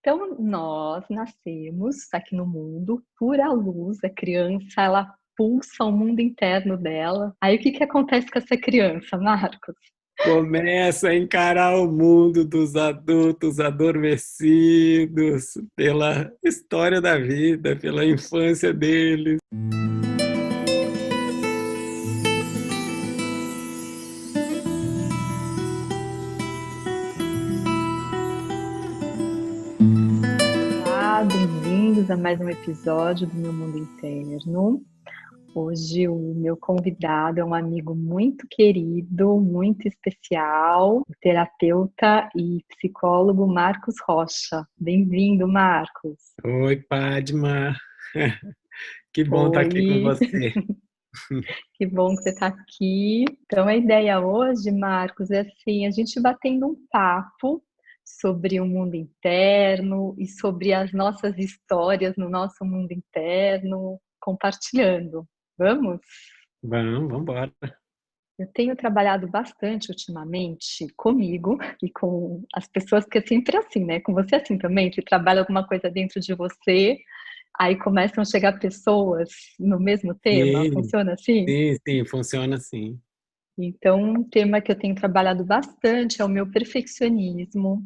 Então, nós nascemos aqui no mundo, pura luz, a criança, ela pulsa o mundo interno dela. Aí, o que que acontece com essa criança, Marcos? Começa a encarar o mundo dos adultos adormecidos pela história da vida, pela infância deles. Olá, bem-vindos a mais um episódio do Meu Mundo Interno. Hoje o meu convidado é um amigo muito querido, muito especial, o terapeuta e psicólogo Marcos Rocha. Bem-vindo, Marcos. Oi, Padma. Que bom estar aqui com Oi, você. que bom que você está aqui. Então, a ideia hoje, Marcos, é assim, a gente batendo um papo sobre o mundo interno e sobre as nossas histórias no nosso mundo interno, compartilhando. Vamos? Vamos embora. Eu tenho trabalhado bastante ultimamente comigo e com as pessoas, que é sempre assim, né? Com você assim também, que trabalha alguma coisa dentro de você, aí começam a chegar pessoas no mesmo tema, Sim, funciona assim? sim, funciona assim. Então, um tema que eu tenho trabalhado bastante é o meu perfeccionismo,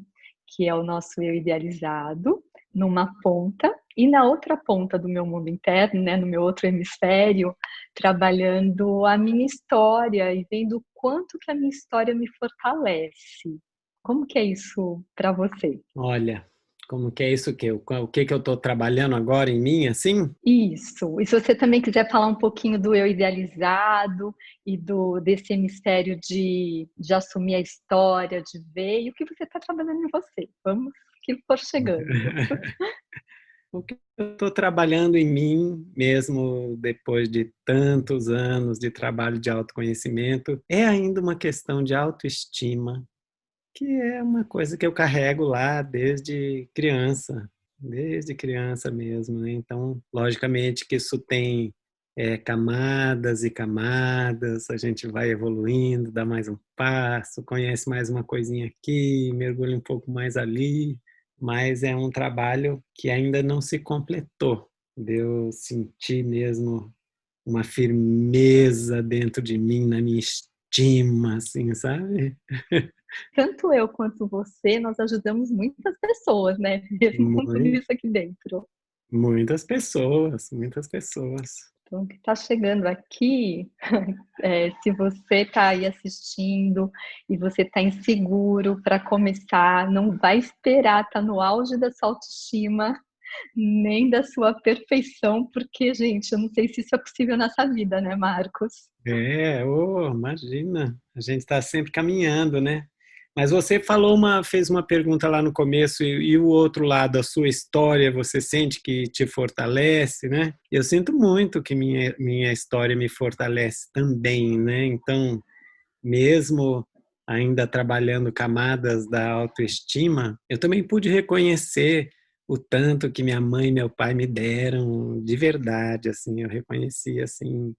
que é o nosso eu idealizado, numa ponta, e na outra ponta do meu mundo interno, né, no meu outro hemisfério, trabalhando a minha história e vendo o quanto que a minha história me fortalece. Como que é isso para você? Olha, como que é isso o que que eu estou trabalhando agora em mim, assim? Isso. E se você também quiser falar um pouquinho do eu idealizado e do desse hemisfério de assumir a história, de ver, e o que você está trabalhando em você. Vamos que for chegando. O que eu estou trabalhando em mim, mesmo depois de tantos anos de trabalho de autoconhecimento, é ainda uma questão de autoestima, que é uma coisa que eu carrego lá desde criança mesmo, né? Então, logicamente que isso tem camadas e camadas, a gente vai evoluindo, dá mais um passo, conhece mais uma coisinha aqui, mergulha um pouco mais ali, mas é um trabalho que ainda não se completou, de eu sentir mesmo uma firmeza dentro de mim, na minha estima, assim, sabe? Tanto eu quanto você, nós ajudamos muitas pessoas, né? Mesmo com tudo Mui- isso aqui dentro. Muitas pessoas, muitas pessoas. Então, o que está chegando aqui, se você está aí assistindo e você está inseguro para começar, não vai esperar estar no auge da sua autoestima nem da sua perfeição, porque, gente, eu não sei se isso é possível nessa vida, né, Marcos? Imagina, a gente está sempre caminhando, né? Mas você fez uma pergunta lá no começo e o outro lado, a sua história, você sente que te fortalece, né? Eu sinto muito que minha história me fortalece também, né? Então, mesmo ainda trabalhando camadas da autoestima, eu também pude reconhecer o tanto que minha mãe e meu pai me deram de verdade, assim, eu reconheci, assim,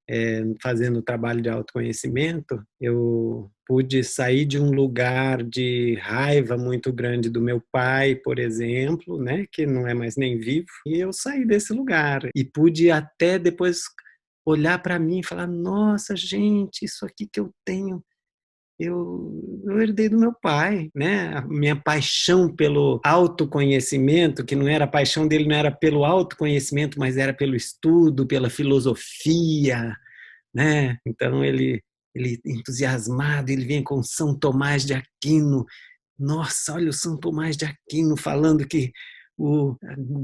fazendo o trabalho de autoconhecimento, eu pude sair de um lugar de raiva muito grande do meu pai, por exemplo, né, que não é mais nem vivo, e eu saí desse lugar e pude até depois olhar para mim e falar: nossa, gente, isso aqui que eu tenho eu herdei do meu pai, né? A minha paixão pelo autoconhecimento, que não era a paixão dele, não era pelo autoconhecimento, mas era pelo estudo, pela filosofia, né? Então ele entusiasmado, ele vinha com São Tomás de Aquino. Nossa, olha o São Tomás de Aquino falando que o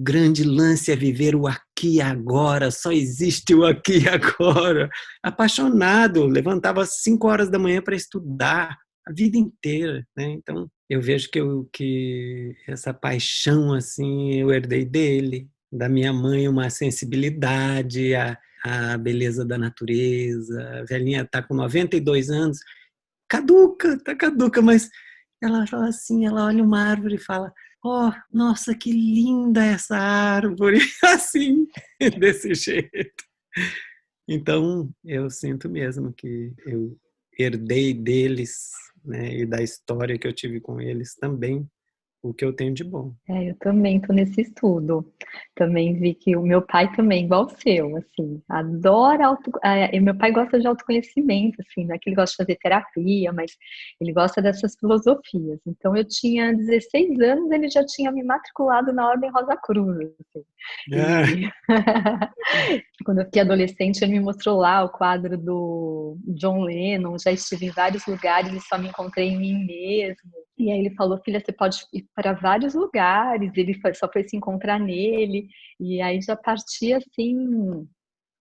grande lance é viver o aqui e agora, só existe o aqui e agora. Apaixonado, levantava às 5 horas da manhã para estudar a vida inteira, né? Então, eu vejo que essa paixão assim eu herdei dele, da minha mãe uma sensibilidade à beleza da natureza. A velhinha está com 92 anos, caduca, tá caduca, mas ela fala assim, ela olha uma árvore e fala: oh, nossa, que linda essa árvore, assim, desse jeito. Então, eu sinto mesmo que eu herdei deles, né, e da história que eu tive com eles também, o que eu tenho de bom. Eu também estou nesse estudo. Também vi que o meu pai também, igual o seu, assim, adora e meu pai gosta de autoconhecimento, assim, não é que ele gosta de fazer terapia, mas ele gosta dessas filosofias. Então, eu tinha 16 anos, ele já tinha me matriculado na Ordem Rosa Cruz, assim. Ah, E quando eu fiquei adolescente, ele me mostrou lá o quadro do John Lennon, já estive em vários lugares e só me encontrei em mim mesmo. E aí ele falou, filha, você pode ir para vários lugares, só foi se encontrar nele. E aí já partia assim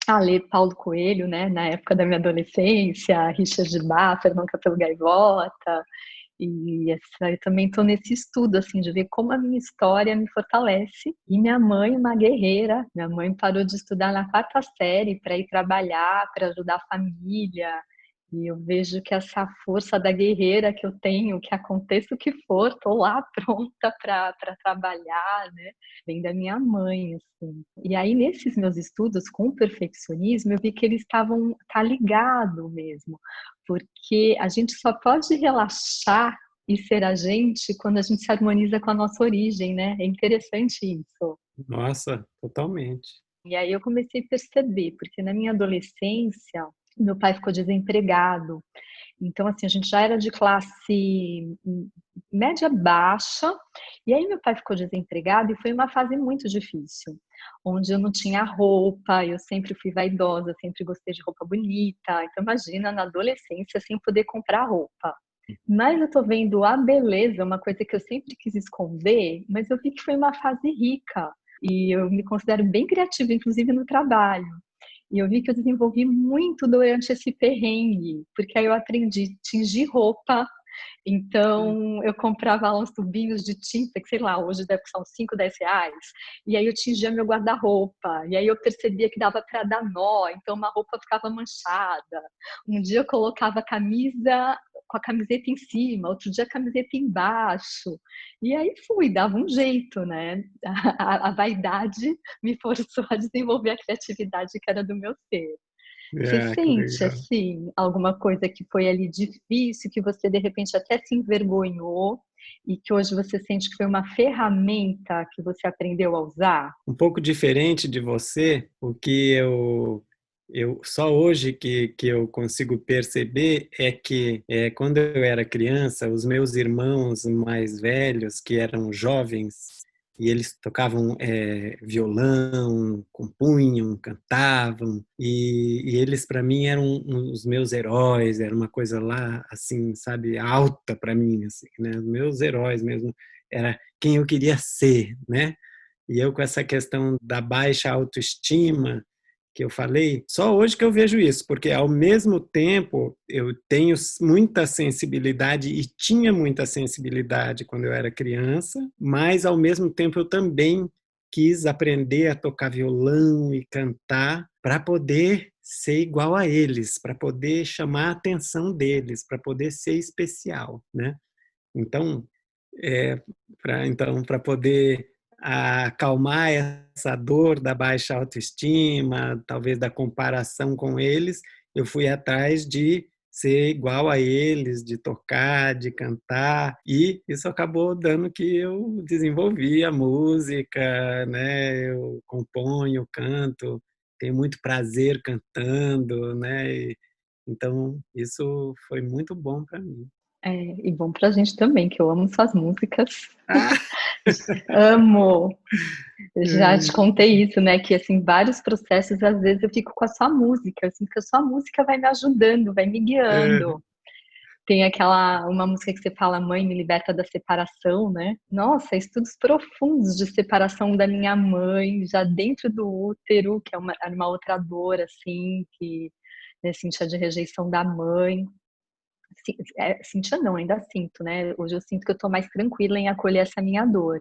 a ler Paulo Coelho, né, na época da minha adolescência, Richard Bach, Fernão Capelo Gaivota. E eu também estou nesse estudo, assim, de ver como a minha história me fortalece. E minha mãe, uma guerreira, minha mãe parou de estudar na quarta série para ir trabalhar, para ajudar a família. E eu vejo que essa força da guerreira que eu tenho, que aconteça o que for, estou lá pronta para trabalhar, né? Vem da minha mãe, assim. E aí, nesses meus estudos com o perfeccionismo, eu vi que eles tá ligado mesmo, porque a gente só pode relaxar e ser a gente quando a gente se harmoniza com a nossa origem, né? É interessante isso. nossa, totalmente. E aí eu comecei a perceber, porque na minha adolescência, meu pai ficou desempregado. Então, assim, a gente já era de classe média baixa, e aí meu pai ficou desempregado e foi uma fase muito difícil, onde eu não tinha roupa, eu sempre fui vaidosa, sempre gostei de roupa bonita. Então, imagina, na adolescência, sem poder comprar roupa. Mas eu tô vendo a beleza, uma coisa que eu sempre quis esconder, mas eu vi que foi uma fase rica. E eu me considero bem criativa, inclusive no trabalho. E eu vi que eu desenvolvi muito durante esse perrengue, porque aí eu aprendi a tingir roupa. Então, eu comprava lá uns tubinhos de tinta, que sei lá, hoje deve custar uns 5, 10 reais. E aí eu tingia meu guarda-roupa. E aí eu percebia que dava para dar nó, então uma roupa ficava manchada. Um dia eu colocava a camisa com a camiseta em cima, outro dia a camiseta embaixo. E aí fui, dava um jeito, né? A vaidade me forçou a desenvolver a criatividade que era do meu ser. Você Ah, que sente, legal. assim, alguma coisa que foi ali difícil, que você de repente até se envergonhou e que hoje você sente que foi uma ferramenta que você aprendeu a usar? Um pouco diferente de você, o que eu só hoje que eu consigo perceber é que quando eu era criança, os meus irmãos mais velhos, que eram jovens, e eles tocavam violão, compunham, cantavam, e eles para mim eram os meus heróis, era uma coisa lá assim, sabe, alta para mim, assim, né? Os meus heróis mesmo, era quem eu queria ser, né? E eu com essa questão da baixa autoestima que eu falei, só hoje que eu vejo isso, porque ao mesmo tempo eu tenho muita sensibilidade e tinha muita sensibilidade quando eu era criança, mas ao mesmo tempo eu também quis aprender a tocar violão e cantar para poder ser igual a eles, para poder chamar a atenção deles, para poder ser especial, né? Então, para poder acalmar essa dor da baixa autoestima, talvez da comparação com eles, eu fui atrás de ser igual a eles, de tocar, de cantar, e isso acabou dando que eu desenvolvi a música, né? Eu componho, canto, tenho muito prazer cantando, né? Então, isso foi muito bom para mim. E bom pra gente também, que eu amo suas músicas. Ah! Amo! Já te contei isso, né? Que assim, vários processos, às vezes eu fico com a sua música, eu sinto que a sua música vai me ajudando, vai me É, guiando. Tem uma música que você fala, Mãe, me liberta da separação, né? Nossa, estudos profundos de separação da minha mãe, já dentro do útero, que é uma outra dor, assim, que né, sentia de rejeição da mãe. Sentia não, ainda sinto, né? Hoje eu sinto que eu tô mais tranquila em acolher essa minha dor.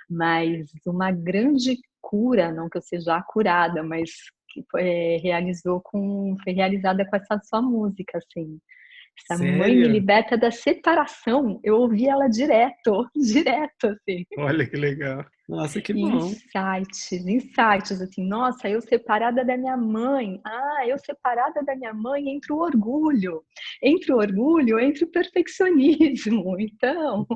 Mas uma grande cura, não que eu seja a curada, mas que foi realizada com essa sua música, assim. Essa Mãe me sério? liberta da separação, eu ouvi ela direto, direto, assim. Olha que legal. Nossa, que bom. Insights, assim, nossa, eu separada da minha mãe, eu separada da minha mãe entre o orgulho, entre o perfeccionismo, então,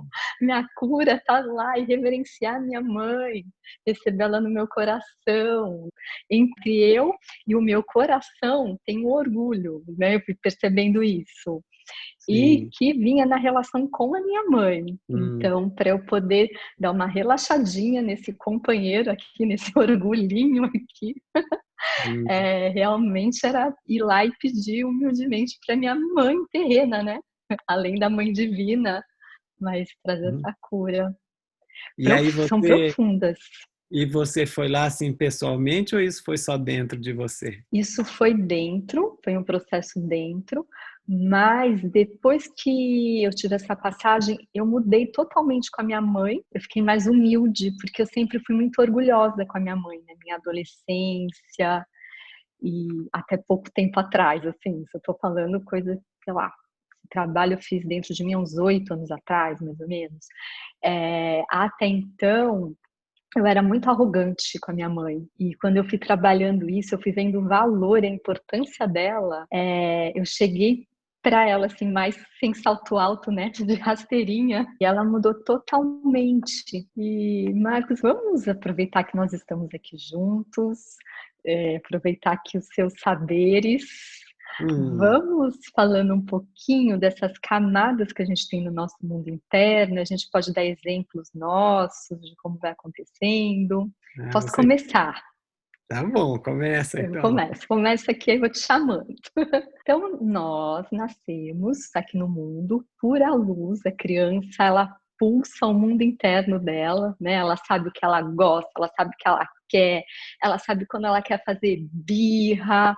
minha cura tá lá, e reverenciar minha mãe, receber ela no meu coração, entre eu e o meu coração tem o orgulho, né, eu fui percebendo isso, e Sim. que vinha na relação com a minha mãe. Hum, Então, para eu poder dar uma relaxadinha nesse companheiro aqui, nesse orgulhinho aqui, hum, realmente era ir lá e pedir humildemente para minha mãe terrena, né? Além da mãe divina, mas trazer hum. essa cura. E aí São profundas. você foi lá assim pessoalmente ou isso foi só dentro de você? Isso foi dentro, foi um processo dentro, mas depois que eu tive essa passagem, eu mudei totalmente com a minha mãe. Eu fiquei mais humilde, porque eu sempre fui muito orgulhosa com a minha mãe, na minha adolescência e até pouco tempo atrás, assim, se eu tô falando coisa, sei lá, esse trabalho eu fiz dentro de mim uns 8 anos atrás, mais ou menos. Até então, eu era muito arrogante com a minha mãe. E quando eu fui trabalhando isso, eu fui vendo o valor e a importância dela. Eu cheguei para ela assim mais sem salto alto, né, de rasteirinha, e ela mudou totalmente. E Marcos, vamos aproveitar que nós estamos aqui juntos, aproveitar aqui os seus saberes. Hum, Vamos falando um pouquinho dessas camadas que a gente tem no nosso mundo interno. A gente pode dar exemplos nossos de como vai acontecendo. Posso você começar? tá bom, começa Eu então. começo aqui e vou te chamando. Então, nós nascemos aqui no mundo pura luz. A criança, ela pulsa o mundo interno dela, né? Ela sabe o que ela gosta, ela sabe o que ela sabe quando ela quer fazer birra,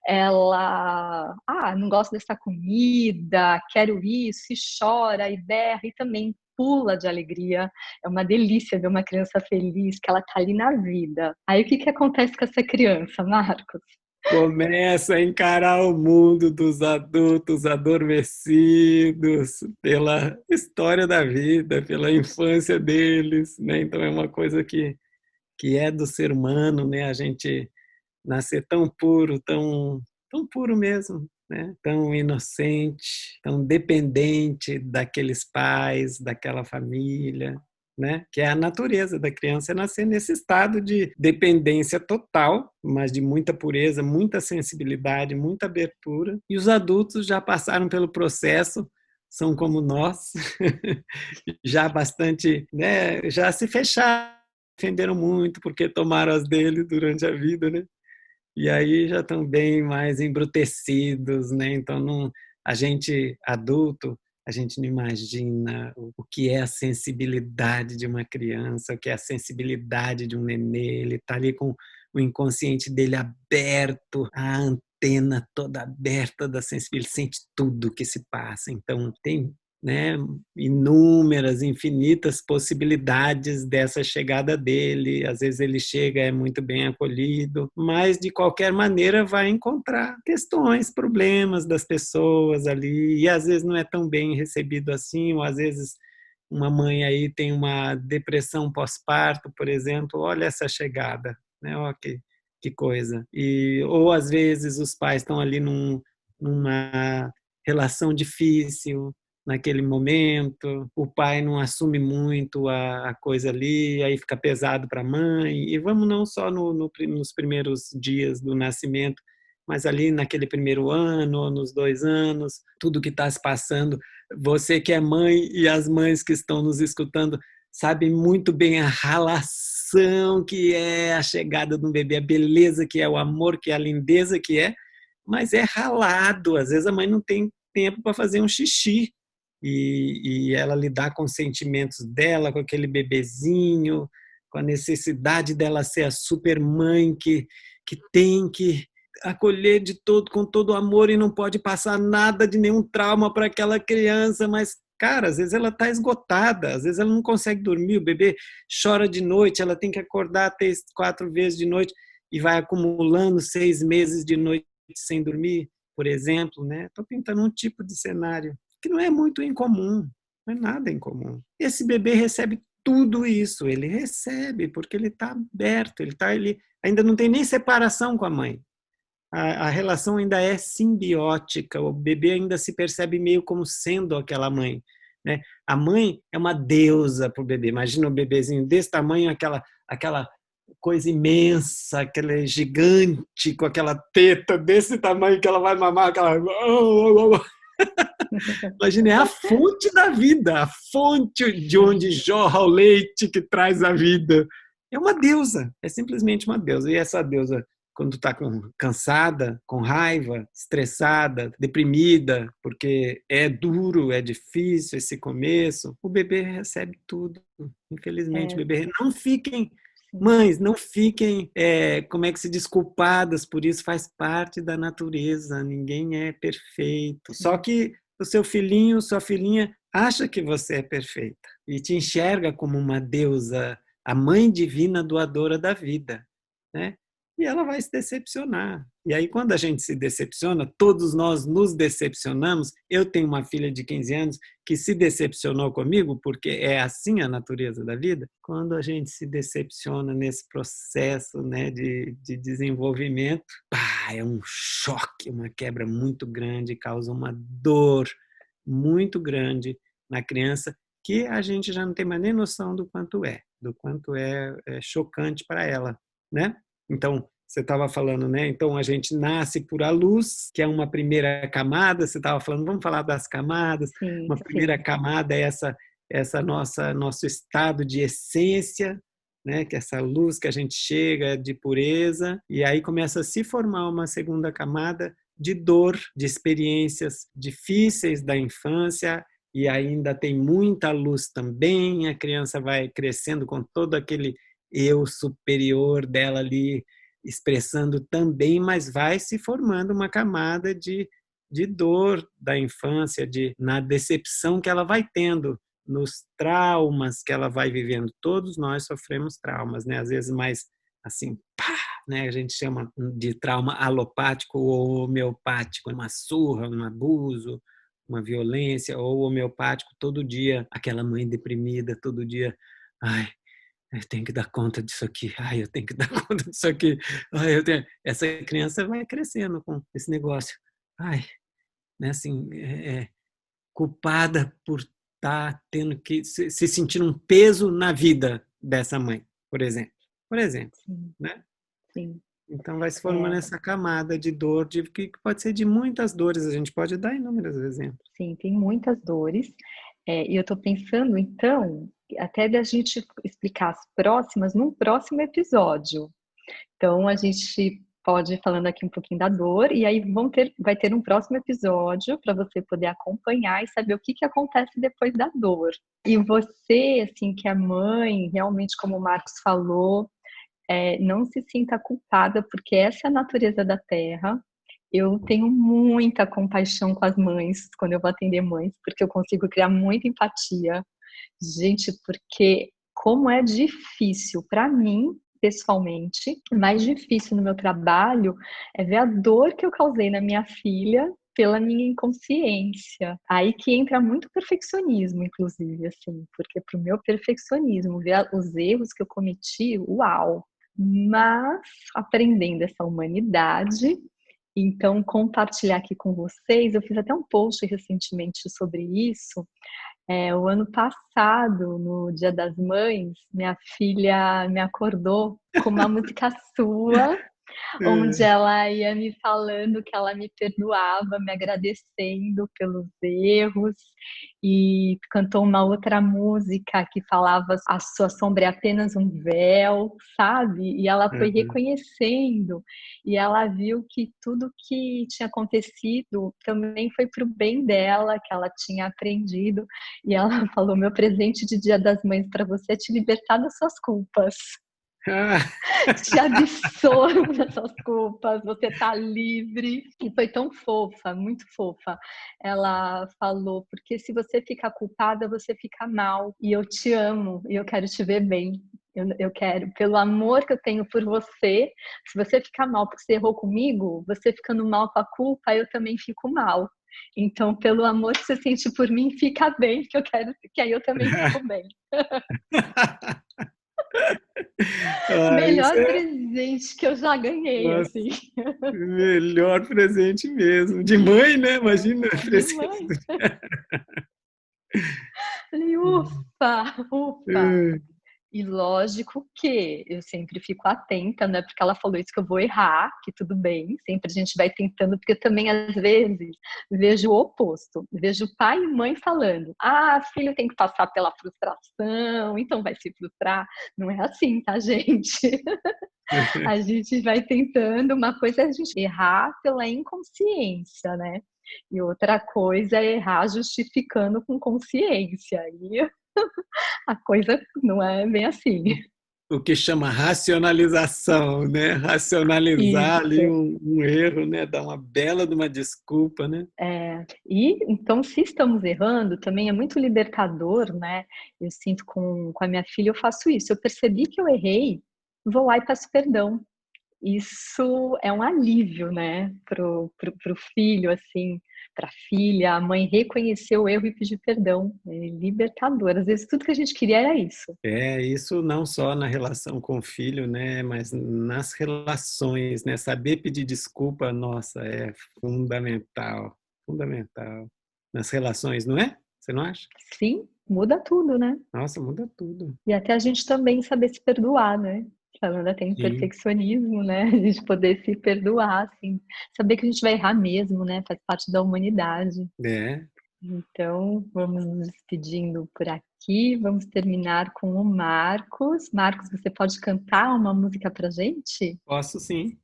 ela, não gosto dessa comida, quero isso, e chora, e berra, e também pula de alegria. É uma delícia ver uma criança feliz, que ela tá ali na vida. Aí o que que acontece com essa criança, Marcos? Começa a encarar o mundo dos adultos adormecidos pela história da vida, pela infância deles, né? Então é uma coisa que é do ser humano, né? A gente nascer tão puro, tão puro mesmo, né? Tão inocente, tão dependente daqueles pais, daquela família, né? Que é a natureza da criança é nascer nesse estado de dependência total, mas de muita pureza, muita sensibilidade, muita abertura. E os adultos já passaram pelo processo, são como nós, já bastante, né? Já se fecharam, defenderam muito porque tomaram as dele durante a vida, né? E aí já estão bem mais embrutecidos, né? Então não, a gente adulto, a gente não imagina o que é a sensibilidade de uma criança, o que é a sensibilidade de um nenê. Ele está ali com o inconsciente dele aberto, a antena toda aberta da sensibilidade, sente tudo que se passa. Então tem, né, inúmeras, infinitas possibilidades dessa chegada dele. Às vezes ele chega, é muito bem acolhido, mas de qualquer maneira vai encontrar questões, problemas das pessoas ali, e às vezes não é tão bem recebido assim, ou às vezes uma mãe aí tem uma depressão pós-parto, por exemplo, olha essa chegada, né? Ó, que coisa. Ou às vezes os pais estão ali numa relação difícil, naquele momento, o pai não assume muito a coisa ali, aí fica pesado para a mãe, e vamos não só nos primeiros dias do nascimento, mas ali naquele primeiro ano, nos 2 anos, tudo que está se passando, você que é mãe e as mães que estão nos escutando sabem muito bem a ralação que é a chegada de um bebê, a beleza que é, o amor que é, a lindeza que é, mas é ralado, às vezes a mãe não tem tempo para fazer um xixi, e ela lidar com os sentimentos dela, com aquele bebezinho, com a necessidade dela ser a super mãe que tem que acolher de todo com todo o amor e não pode passar nada de nenhum trauma para aquela criança, mas cara, às vezes ela está esgotada, às vezes ela não consegue dormir, o bebê chora de noite, ela tem que acordar 3, 4 vezes de noite e vai acumulando 6 meses de noite sem dormir, por exemplo, né? Estou pintando um tipo de cenário que não é muito incomum, não é nada incomum. Esse bebê recebe tudo isso, ele recebe, porque ele está aberto, ele ainda não tem nem separação com a mãe. A relação ainda é simbiótica, o bebê ainda se percebe meio como sendo aquela mãe, né? A mãe é uma deusa para o bebê. Imagina um bebezinho desse tamanho, aquela coisa imensa, aquele gigante com aquela teta desse tamanho que ela vai mamar, aquela... Imagina, é a fonte da vida, a fonte de onde jorra o leite que traz a vida. É uma deusa, é simplesmente uma deusa. E essa deusa, quando está cansada, com raiva, estressada, deprimida, porque é duro, é difícil esse começo, o bebê recebe tudo. Infelizmente, o bebê... Não fiquem... Mães, não fiquem, como é que se diz, culpadas por isso, faz parte da natureza, ninguém é perfeito. Só que o seu filhinho, sua filhinha, acha que você é perfeita e te enxerga como uma deusa, a mãe divina doadora da vida, né? E ela vai se decepcionar. E aí, quando a gente se decepciona, todos nós nos decepcionamos. Eu tenho uma filha de 15 anos que se decepcionou comigo, porque é assim a natureza da vida. Quando a gente se decepciona nesse processo, né, de desenvolvimento, é um choque, uma quebra muito grande, causa uma dor muito grande na criança, que a gente já não tem mais nem noção do quanto é chocante para ela, né? Então, você estava falando, né? Então, a gente nasce por a luz, que é uma primeira camada. Você estava falando, vamos falar das camadas. Sim, Uma primeira camada é essa nosso estado de essência, né? Que é essa luz que a gente chega de pureza. E aí começa a se formar uma segunda camada de dor, de experiências difíceis da infância, e ainda tem muita luz também. A criança vai crescendo com todo aquele eu superior dela ali expressando também, mas vai se formando uma camada de dor da infância, na decepção que ela vai tendo, nos traumas que ela vai vivendo. Todos nós sofremos traumas, né? Às vezes mais assim, pá, né? A gente chama de trauma alopático ou homeopático, uma surra, um abuso, uma violência, ou homeopático, todo dia, aquela mãe deprimida, todo dia, ai, eu tenho que dar conta disso aqui, ai, eu tenho que dar conta disso aqui, ai, eu tenho... Essa criança vai crescendo com esse negócio, ai, né, assim, culpada por estar tendo que se sentir um peso na vida dessa mãe, por exemplo, sim, né? sim. Então vai se formando essa camada de dor, que pode ser de muitas dores, a gente pode dar inúmeros exemplos. Sim, tem muitas dores. E eu estou pensando, então, até da gente explicar as próximas num próximo episódio. Então, a gente pode ir falando aqui um pouquinho da dor, e aí vai ter um próximo episódio para você poder acompanhar e saber o que acontece depois da dor. E você, assim, que é mãe, realmente, como o Marcos falou, não se sinta culpada, porque essa é a natureza da Terra. Eu tenho muita compaixão com as mães quando eu vou atender mães, porque eu consigo criar muita empatia. Gente, porque como é difícil para mim, pessoalmente, mais difícil no meu trabalho é ver a dor que eu causei na minha filha pela minha inconsciência. Aí que entra muito perfeccionismo, inclusive, assim, porque pro meu perfeccionismo, ver os erros que eu cometi, uau! Mas aprendendo essa humanidade, então compartilhar aqui com vocês, eu fiz até um post recentemente sobre isso. O ano passado, no Dia das Mães, minha filha me acordou com uma música sua, onde ela ia me falando que ela me perdoava, me agradecendo pelos erros, e cantou uma outra música que falava a sua sombra é apenas um véu, sabe? E ela foi reconhecendo, e ela viu que tudo que tinha acontecido também foi para o bem dela, que ela tinha aprendido, e ela falou: meu presente de Dia das Mães para você é te libertar das suas culpas. Te absolva das suas culpas, você tá livre. E foi tão fofa, muito fofa. Ela falou, porque se você ficar culpada, você fica mal. E eu te amo, e eu quero te ver bem. Eu quero, pelo amor que eu tenho por você, se você ficar mal porque você errou comigo, você ficando mal com a culpa, eu também fico mal. Então, pelo amor que você sente por mim, fica bem, que eu quero, que aí eu também fico bem. Isso Melhor é, presente que eu já ganhei, nossa, assim, melhor presente mesmo. De mãe, né? Imagina, de presente. mãe. Falei, ufa, ufa. É, E lógico que eu sempre fico atenta, não é porque ela falou isso que eu vou errar, que tudo bem, sempre a gente vai tentando, porque eu também às vezes vejo o oposto, vejo pai e mãe falando, filho tem que passar pela frustração, então vai se frustrar. Não é assim, tá, gente? A gente vai tentando, uma coisa é a gente errar pela inconsciência, né? E outra coisa é errar justificando com consciência. E a coisa não é bem assim. O, o que chama racionalização, né? Racionalizar ali Isso. um erro, né? Dar uma bela de uma desculpa, né? E então, se estamos errando, também é muito libertador, né? Eu sinto com a minha filha, eu faço isso. Eu percebi que eu errei, vou lá e peço perdão. Isso é um alívio, né, pro filho, assim, para a filha, a mãe reconhecer o erro e pedir perdão. É libertador. Às vezes tudo que a gente queria era isso. É, isso não só na relação com o filho, né, mas nas relações, né, saber pedir desculpa, nossa, é fundamental, fundamental. Nas relações, não é? Você não acha? Sim, muda tudo, né? Nossa, muda tudo. E até a gente também saber se perdoar, né? Falando até em Sim, perfeccionismo, né? A gente poder se perdoar, assim, saber que a gente vai errar mesmo, né? Faz parte da humanidade. é. Então, vamos nos despedindo por aqui. Vamos terminar com o Marcos. Marcos, você pode cantar uma música pra gente? Posso sim.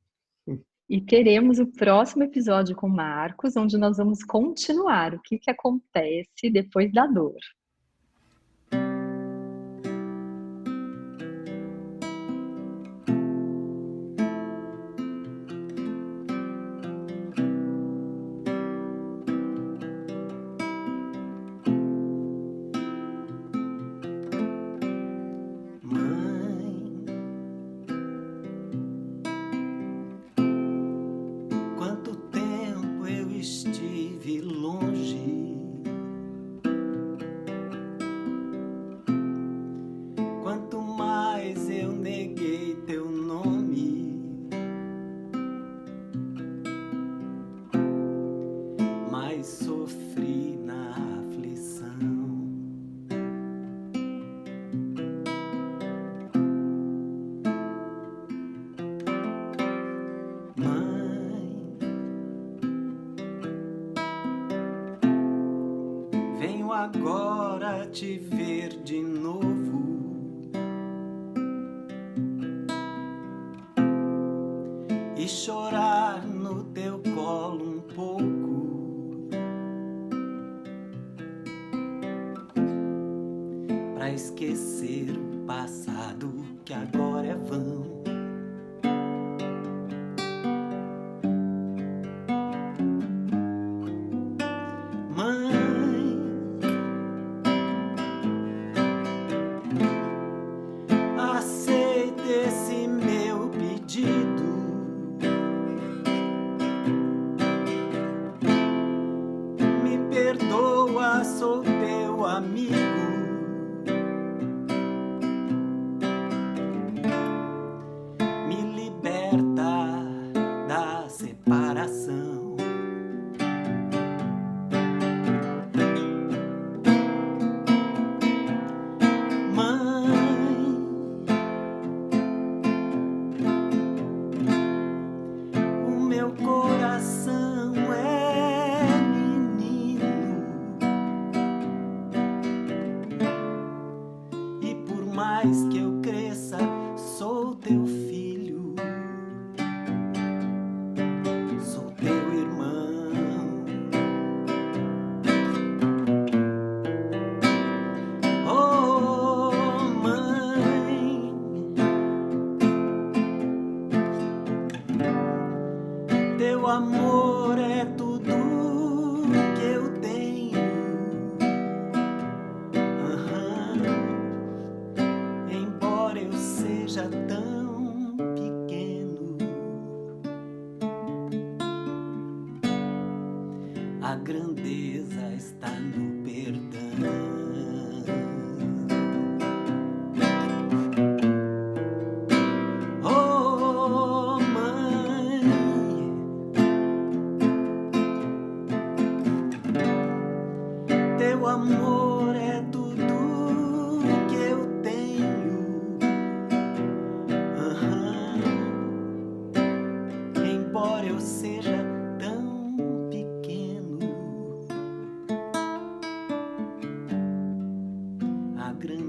E teremos o próximo episódio com o Marcos, onde nós vamos continuar o que acontece depois da dor. Quanto tempo eu estive longe, quanto mais eu neguei teu nome, mais sofri na aflição. Venho agora te ver de novo e chorar no teu colo um pouco, pra esquecer o passado que agora é vão. Sou teu amigo. Me liberta da separação. Mãe, o meu coração é mais que eu cresça, sou teu filho, sou teu irmão. Oh, mãe, teu amor é tudo que eu tenho. Eu seja tão pequeno, a grande grande